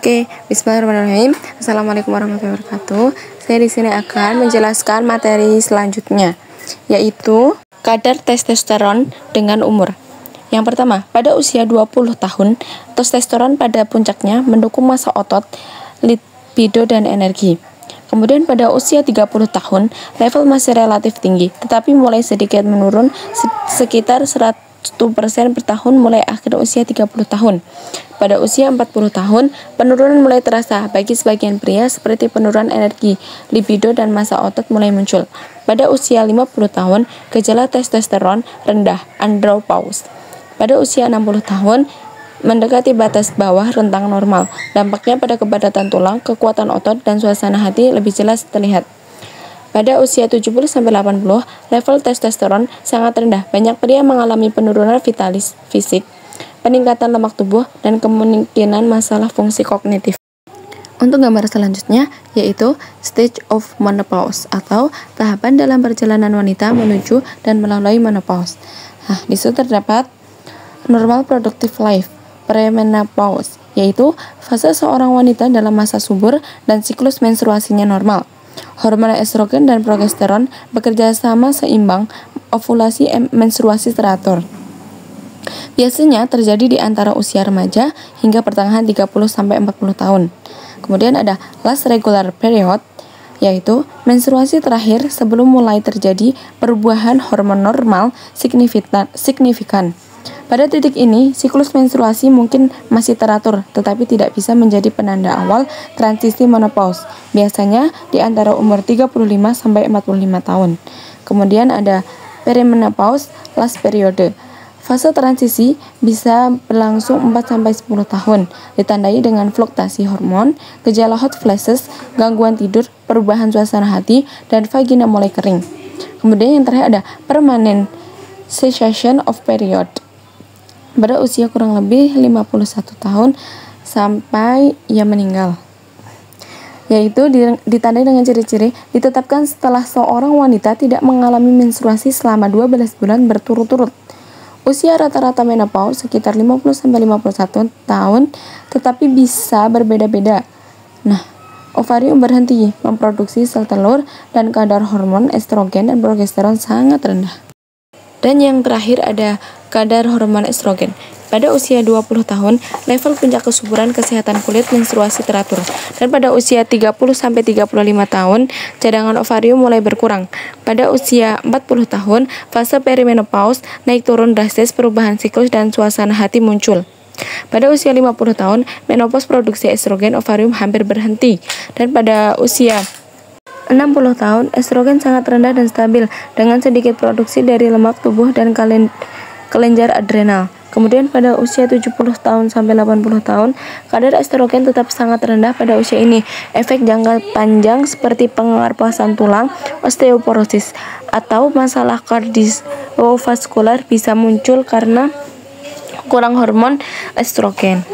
Oke, bismillahirrahmanirrahim. Assalamualaikum warahmatullahi wabarakatuh. Saya di sini akan menjelaskan materi selanjutnya, yaitu kadar testosteron dengan umur. Yang pertama, pada usia 20 tahun, testosteron pada puncaknya mendukung massa otot, libido, dan energi. Kemudian pada usia 30 tahun, level masih relatif tinggi, tetapi mulai sedikit menurun sekitar 1% per tahun mulai akhir usia 30 tahun. Pada usia 40 tahun, penurunan mulai terasa bagi sebagian pria seperti penurunan energi, libido, dan massa otot mulai muncul. Pada usia 50 tahun, gejala testosteron rendah, andropause. Pada usia 60 tahun, mendekati batas bawah rentang normal. Dampaknya pada kepadatan tulang, kekuatan otot, dan suasana hati lebih jelas terlihat. Pada usia 70-80, level testosteron sangat rendah. Banyak pria mengalami penurunan vitalis fisik, peningkatan lemak tubuh, dan kemungkinan masalah fungsi kognitif. Untuk gambar selanjutnya, yaitu stage of menopause atau tahapan dalam perjalanan wanita menuju dan melalui menopause. Di situ terdapat normal productive life, premenopause, yaitu fase seorang wanita dalam masa subur dan siklus menstruasinya normal. Hormon estrogen dan progesteron bekerja sama seimbang, ovulasi menstruasi teratur. Biasanya terjadi di antara usia remaja hingga pertengahan 30-40 tahun. Kemudian ada last regular period, yaitu menstruasi terakhir sebelum mulai terjadi perubahan hormon normal signifikan. Pada titik ini, siklus menstruasi mungkin masih teratur, tetapi tidak bisa menjadi penanda awal transisi menopause, biasanya di antara umur 35-45 tahun. Kemudian ada perimenopause last period. Fase transisi bisa berlangsung 4-10 tahun, ditandai dengan fluktuasi hormon, gejala hot flashes, gangguan tidur, perubahan suasana hati, dan vagina mulai kering. Kemudian yang terakhir ada permanent cessation of period. Pada usia kurang lebih 51 tahun sampai ia meninggal, yaitu ditandai dengan ciri-ciri ditetapkan setelah seorang wanita tidak mengalami menstruasi selama 12 bulan berturut-turut. Usia rata-rata menopause sekitar 50-51 tahun, tetapi bisa berbeda-beda. Ovarium berhenti memproduksi sel telur dan kadar hormon estrogen dan progesteron sangat rendah. Dan yang terakhir ada kadar hormon estrogen. Pada usia 20 tahun, level puncak kesuburan kesehatan kulit menstruasi teratur. Dan pada usia 30-35 tahun, cadangan ovarium mulai berkurang. Pada usia 40 tahun, fase perimenopause naik turun drastis, perubahan siklus dan suasana hati muncul. Pada usia 50 tahun, menopause produksi estrogen ovarium hampir berhenti. Dan pada usia 60 tahun, estrogen sangat rendah dan stabil dengan sedikit produksi dari lemak tubuh dan kelenjar adrenal. Kemudian pada usia 70 tahun sampai 80 tahun, kadar estrogen tetap sangat rendah pada usia ini. Efek jangka panjang seperti pengerpasan tulang, osteoporosis, atau masalah kardiovaskular bisa muncul karena kurang hormon estrogen.